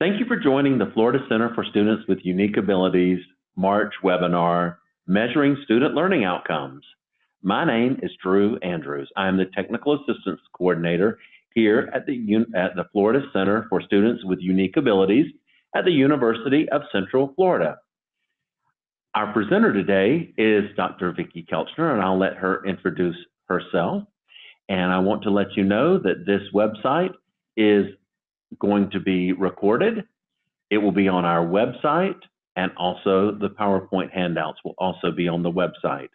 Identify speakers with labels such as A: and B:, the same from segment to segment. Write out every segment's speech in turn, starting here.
A: Thank you for joining the Florida Center for Students with Unique Abilities March webinar, Measuring Student Learning Outcomes. My name is Drew Andrews. I am the Technical Assistance Coordinator here at the Florida Center for Students with Unique Abilities at the University of Central Florida. Our presenter today is Dr. Viki Kelchner, and I'll let her introduce herself. And I want to let you know that this website is going to be recorded. It will be on our website, and also the PowerPoint handouts will also be on the website.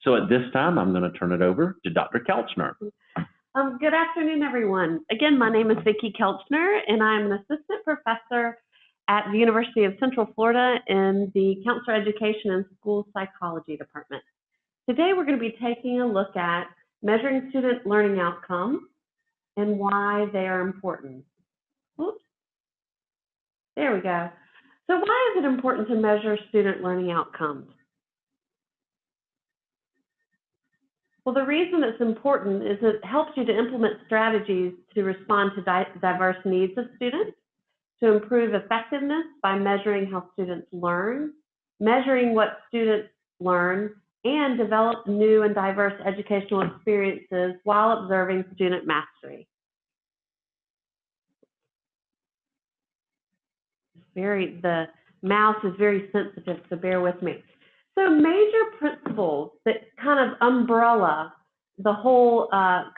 A: So at this time, I'm going to turn it over to Dr. Kelchner.
B: Good afternoon, everyone. Again, my name is Viki Kelchner, and I'm an assistant professor at the University of Central Florida in the Counselor Education and School Psychology Department. Today, we're going to be taking a look at measuring student learning outcomes and why they are important. Oops. There we go. So why is it important to measure student learning outcomes? Well, the reason it's important is it helps you to implement strategies to respond to diverse needs of students, to improve effectiveness by measuring how students learn, measuring what students learn, and develop new and diverse educational experiences while observing student mastery. The mouse is very sensitive, so bear with me. So major principles that kind of umbrella the whole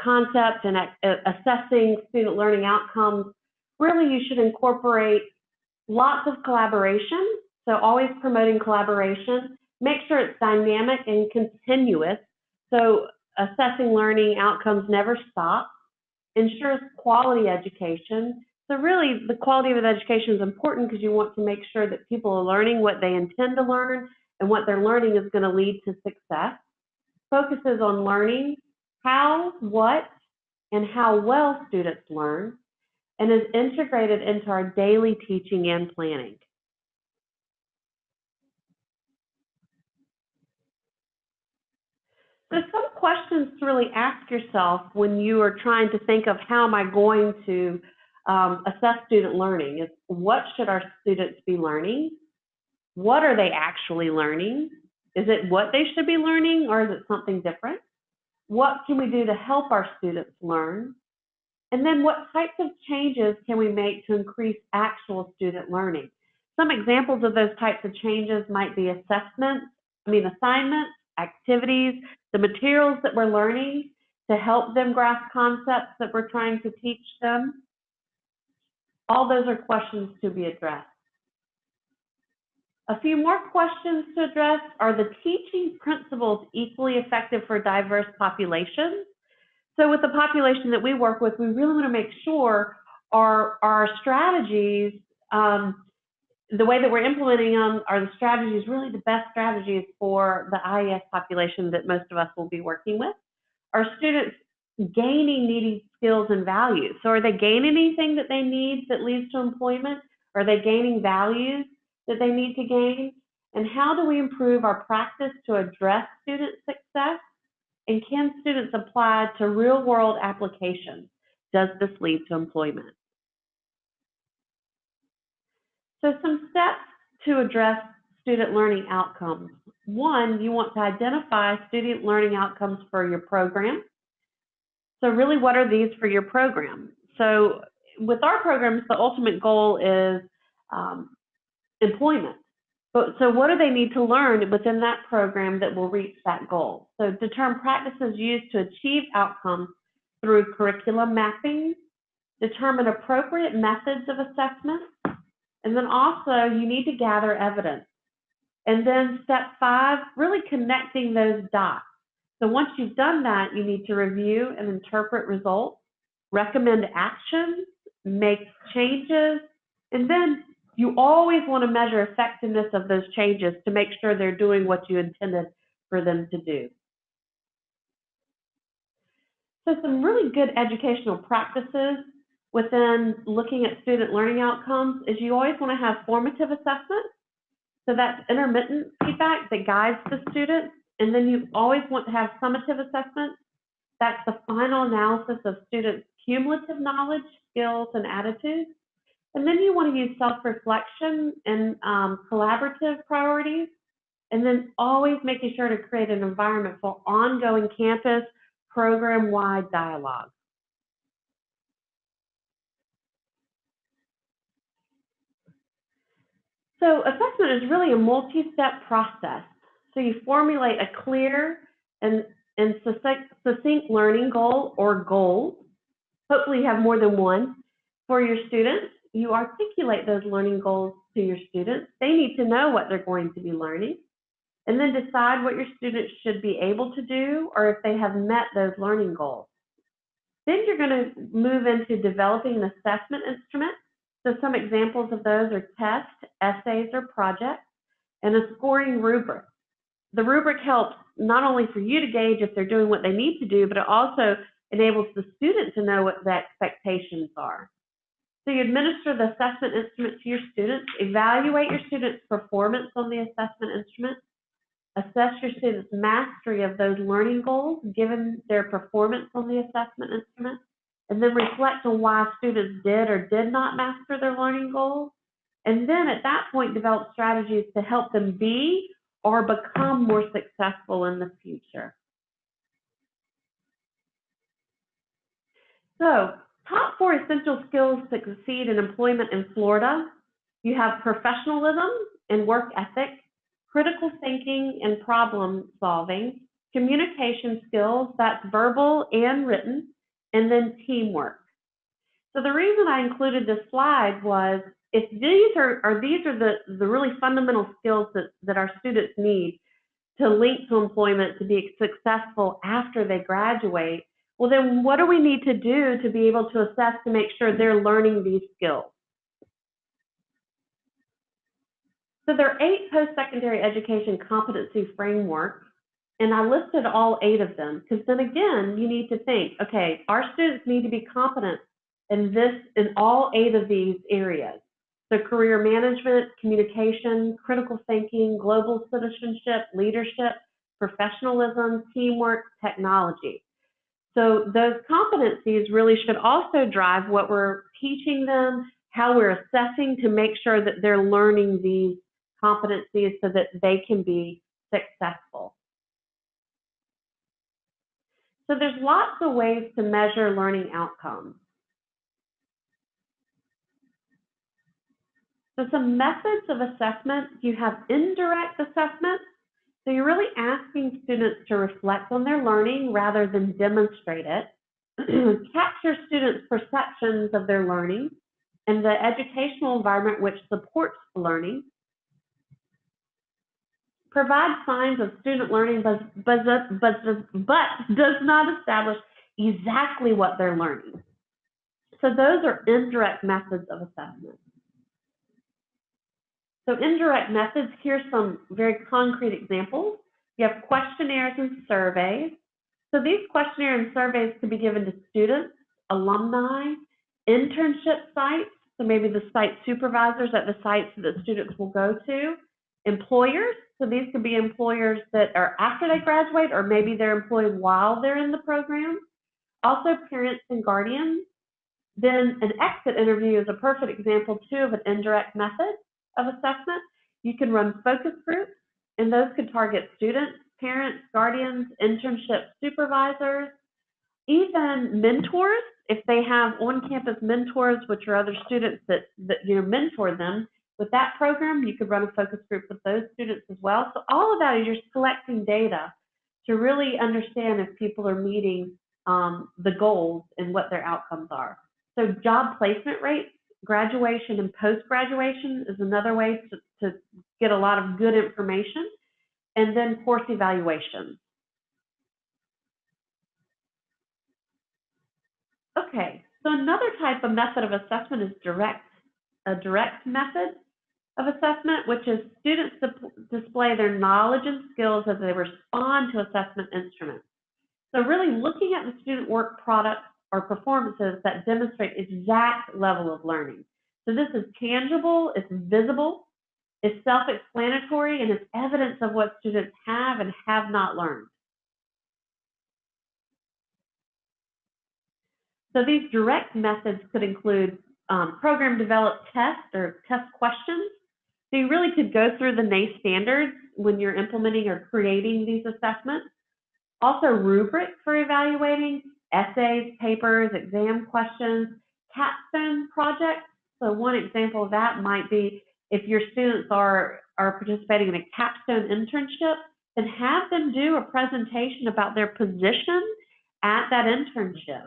B: concept and assessing student learning outcomes, really you should incorporate lots of collaboration, so always promoting collaboration. Make sure it's dynamic and continuous, so assessing learning outcomes never stops. Ensures quality education. So really, the quality of the education is important because you want to make sure that people are learning what they intend to learn and what they're learning is going to lead to success. Focuses on learning how, what, and how well students learn, and is integrated into our daily teaching and planning. So some questions to really ask yourself when you are trying to think of how am I going to assess student learning is, what should our students be learning? What are they actually learning? Is it what they should be learning, or is it something different? What can we do to help our students learn? And then what types of changes can we make to increase actual student learning? Some examples of those types of changes might be assignments, activities, the materials that we're learning to help them grasp concepts that we're trying to teach them. All those are questions to be addressed. A few more questions to address are the teaching principles equally effective for diverse populations? So with the population that we work with, we really want to make sure our strategies, the way that we're implementing them, are the strategies really the best strategies for the IES population that most of us will be working with? Are students gaining needed skills and values? So are they gaining anything that they need that leads to employment? Are they gaining values that they need to gain? And how do we improve our practice to address student success? And can students apply to real-world applications? Does this lead to employment? So some steps to address student learning outcomes. One, you want to identify student learning outcomes for your program. So really, what are these for your program? So with our programs, the ultimate goal is employment. So what do they need to learn within that program that will reach that goal? So determine practices used to achieve outcomes through curriculum mapping, determine appropriate methods of assessment, and then also you need to gather evidence. And then step 5, really connecting those dots. So once you've done that, you need to review and interpret results, recommend actions, make changes, and then you always want to measure effectiveness of those changes to make sure they're doing what you intended for them to do. So some really good educational practices within looking at student learning outcomes is you always want to have formative assessment. So that's intermittent feedback that guides the student. And then you always want to have summative assessment. That's the final analysis of students' cumulative knowledge, skills, and attitudes. And then you want to use self-reflection and collaborative priorities, and then always making sure to create an environment for ongoing campus program-wide dialogue. So assessment is really a multi-step process. So you formulate a clear and succinct learning goal or goals. Hopefully you have more than one for your students. You articulate those learning goals to your students. They need to know what they're going to be learning, and then decide what your students should be able to do or if they have met those learning goals. Then you're going to move into developing an assessment instrument. So some examples of those are tests, essays, or projects, and a scoring rubric. The rubric helps not only for you to gauge if they're doing what they need to do, but it also enables the student to know what the expectations are. So you administer the assessment instrument to your students, evaluate your students' performance on the assessment instrument, assess your students' mastery of those learning goals given their performance on the assessment instrument, and then reflect on why students did or did not master their learning goals. And then at that point, develop strategies to help them be or become more successful in the future. So, top 4 essential skills to succeed in employment in Florida. You have professionalism and work ethic, critical thinking and problem solving, communication skills, that's verbal and written, and then teamwork. So the reason I included this slide was if these are the really fundamental skills that our students need to link to employment to be successful after they graduate, well then what do we need to do to be able to assess to make sure they're learning these skills? So there are 8 post-secondary education competency frameworks, and I listed all 8 of them because then again, you need to think, okay, our students need to be competent in all 8 of these areas. So career management, communication, critical thinking, global citizenship, leadership, professionalism, teamwork, technology. So those competencies really should also drive what we're teaching them, how we're assessing to make sure that they're learning these competencies so that they can be successful. So there's lots of ways to measure learning outcomes. So some methods of assessment, you have indirect assessment. So you're really asking students to reflect on their learning rather than demonstrate it. Capture students' perceptions of their learning and the educational environment which supports learning. Provide signs of student learning but does not establish exactly what they're learning. So those are indirect methods of assessment. So indirect methods, here's some very concrete examples. You have questionnaires and surveys. So these questionnaires and surveys can be given to students, alumni, internship sites, so maybe the site supervisors at the sites that students will go to, employers, so these could be employers that are after they graduate or maybe they're employed while they're in the program, also parents and guardians. Then an exit interview is a perfect example too of an indirect method of assessment. You can run focus groups, and those could target students, parents, guardians, internship supervisors, even mentors. If they have on-campus mentors, which are other students that mentor them with that program, you could run a focus group with those students as well. So all of that is you're collecting data to really understand if people are meeting the goals and what their outcomes are. So job placement rates, graduation and post-graduation is another way to get a lot of good information. And then course evaluation. Okay, so another type of method of assessment is a direct method of assessment, which is students display their knowledge and skills as they respond to assessment instruments. So really looking at the student work products or performances that demonstrate exact level of learning. So this is tangible, it's visible, it's self-explanatory, and it's evidence of what students have and have not learned. So these direct methods could include program developed tests or test questions. So you really could go through the NACE standards when you're implementing or creating these assessments. Also rubrics for evaluating essays, papers, exam questions, capstone projects. So one example of that might be if your students are participating in a capstone internship, then have them do a presentation about their position at that internship.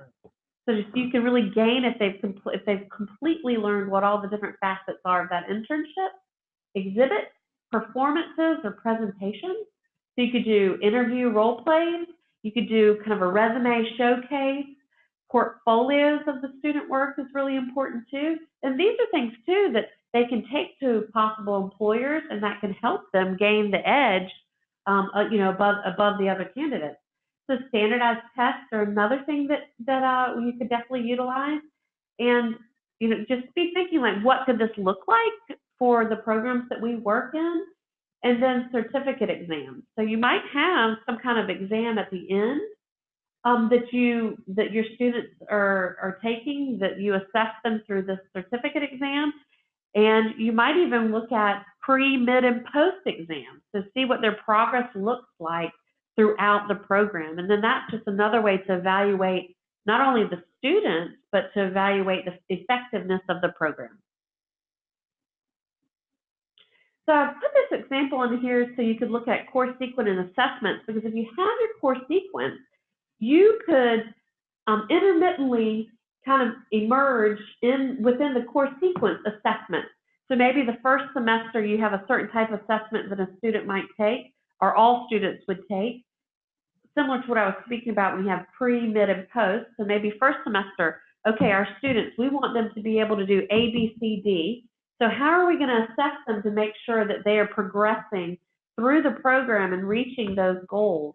B: So you can really gain if they've completely learned what all the different facets are of that internship. Exhibits, performances, or presentations. So you could do interview role plays. You could do kind of a resume showcase. Portfolios of the student work is really important too. And these are things too that they can take to possible employers, and that can help them gain the edge, above the other candidates. So standardized tests are another thing that you could definitely utilize. And just be thinking like, what could this look like for the programs that we work in? And then certificate exams. So you might have some kind of exam at the end that your students are taking, that you assess them through this certificate exam. And you might even look at pre, mid, and post exams to see what their progress looks like throughout the program. And then that's just another way to evaluate not only the students, but to evaluate the effectiveness of the program. So I've put this example in here so you could look at course sequence and assessments, because if you have your course sequence, you could intermittently kind of emerge within the course sequence assessment. So maybe the first semester you have a certain type of assessment that a student might take, or all students would take, similar to what I was speaking about when you have pre, mid, and post. So maybe first semester, okay, our students, we want them to be able to do A, B, C, D. So how are we going to assess them to make sure that they are progressing through the program and reaching those goals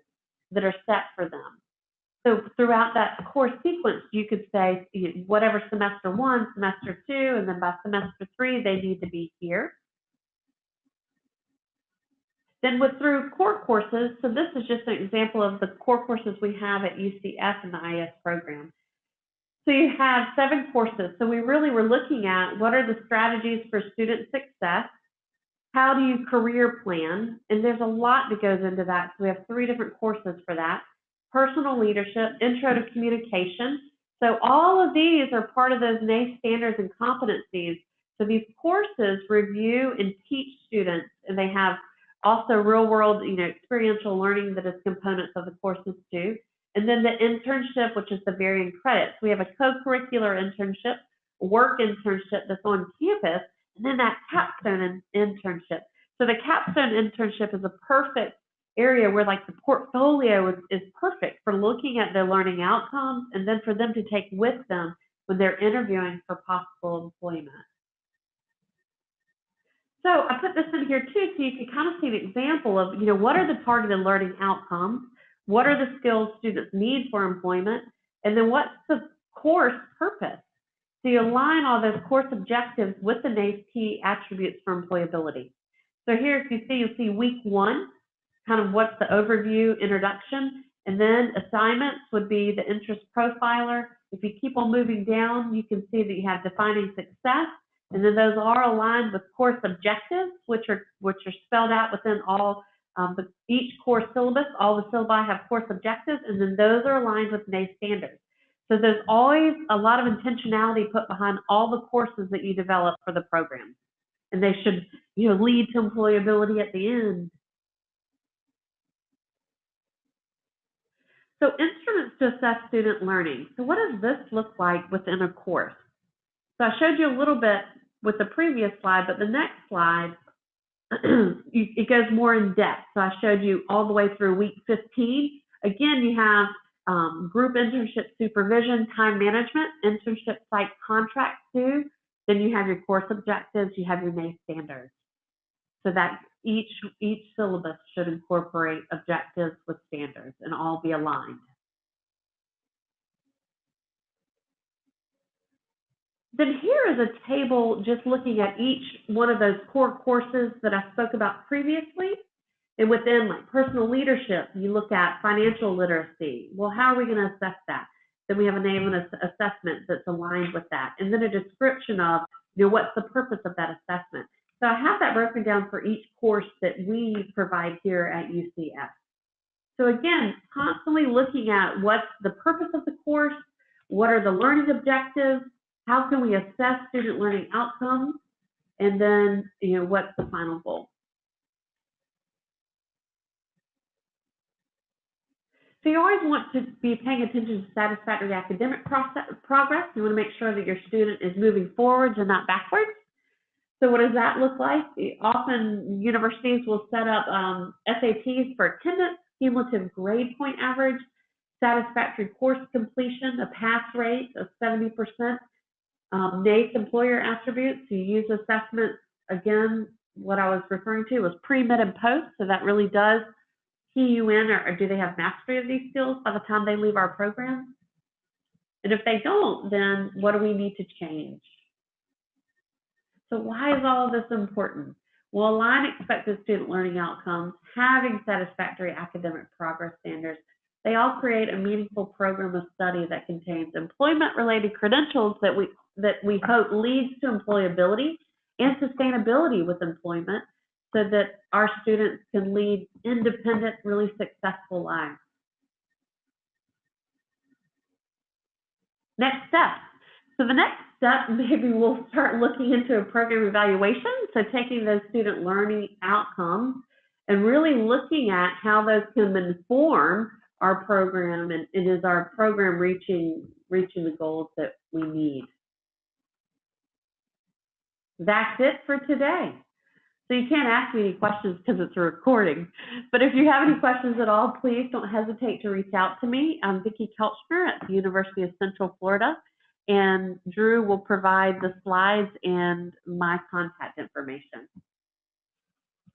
B: that are set for them? So throughout that course sequence, you could say whatever semester 1, semester 2, and then by semester 3, they need to be here. Then through core courses, so this is just an example of the core courses we have at UCF in the IS program. So you have 7 courses. So we really were looking at what are the strategies for student success, how do you career plan, and there's a lot that goes into that. So we have 3 different courses for that. Personal leadership, intro to communication. So all of these are part of those NACE standards and competencies. So these courses review and teach students, and they have also real-world, experiential learning that is components of the courses too. And then the internship, which is the varying credits. We have a co-curricular internship, work internship that's on campus, and then that capstone internship. So the capstone internship is a perfect area where like the portfolio is perfect for looking at their learning outcomes, and then for them to take with them when they're interviewing for possible employment. So I put this in here too, so you can kind of see an example of, what are the targeted learning outcomes? What are the skills students need for employment? And then what's the course purpose? So you align all those course objectives with the NACE key attributes for employability. So here, if you see, you'll see week 1, kind of what's the overview, introduction, and then assignments would be the interest profiler. If you keep on moving down, you can see that you have defining success, and then those are aligned with course objectives, which are spelled out within all each course syllabus. All the syllabi have course objectives, and then those are aligned with NACE standards. So there's always a lot of intentionality put behind all the courses that you develop for the program, and they should lead to employability at the end. So instruments to assess student learning. So what does this look like within a course? So I showed you a little bit with the previous slide, but the next slide, it goes more in depth. So I showed you all the way through week 15. Again, you have group internship supervision, time management, internship site contracts too. Then you have your course objectives, you have your NACE standards. So that each syllabus should incorporate objectives with standards and all be aligned. Then here is a table just looking at each one of those core courses that I spoke about previously. And within like personal leadership, you look at financial literacy. Well, how are we going to assess that? Then we have a name and assessment that's aligned with that. And then a description of, you know, what's the purpose of that assessment. So I have that broken down for each course that we provide here at UCF. So again, constantly looking at what's the purpose of the course, what are the learning objectives, how can we assess student learning outcomes, and then, you know, what's the final goal. So you always want to be paying attention to satisfactory academic progress. You want to make sure that your student is moving forwards and not backwards. So what does that look like? Often universities will set up SATs for attendance, cumulative grade point average, satisfactory course completion, a pass rate of 70%, NACE employer attributes. You use assessments, again, what I was referring to was pre, mid, and post. So that really does key you in, or do they have mastery of these skills by the time they leave our program? And if they don't, then what do we need to change? So why is all of this important? Well, align expected student learning outcomes, having satisfactory academic progress standards, they all create a meaningful program of study that contains employment-related credentials that we hope leads to employability and sustainability with employment, so that our students can lead independent, really successful lives. Next steps. So the next step, maybe we'll start looking into a program evaluation. So taking those student learning outcomes and really looking at how those can inform our program, and is our program reaching the goals that we need. That's it for today. So you can't ask me any questions because it's a recording. But if you have any questions at all, please don't hesitate to reach out to me. I'm Viki Kelchner at the University of Central Florida, and Drew will provide the slides and my contact information.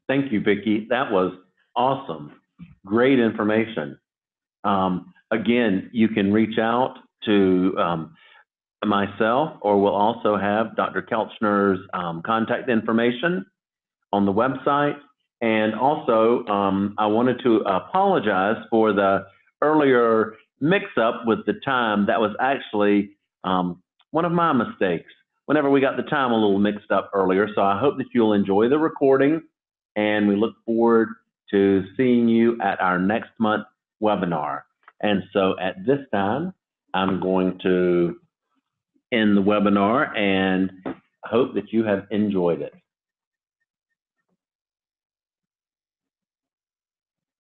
A: Thank you, Viki. That was awesome. Great information. Again, you can reach out to myself, or we'll also have Dr. Kelchner's contact information on the website. And also, I wanted to apologize for the earlier mix-up with the time. That was actually one of my mistakes whenever we got the time a little mixed up earlier. So I hope that you'll enjoy the recording, and we look forward to seeing you at our next month webinar. And so at this time, I'm going to end the webinar and hope that you have enjoyed it.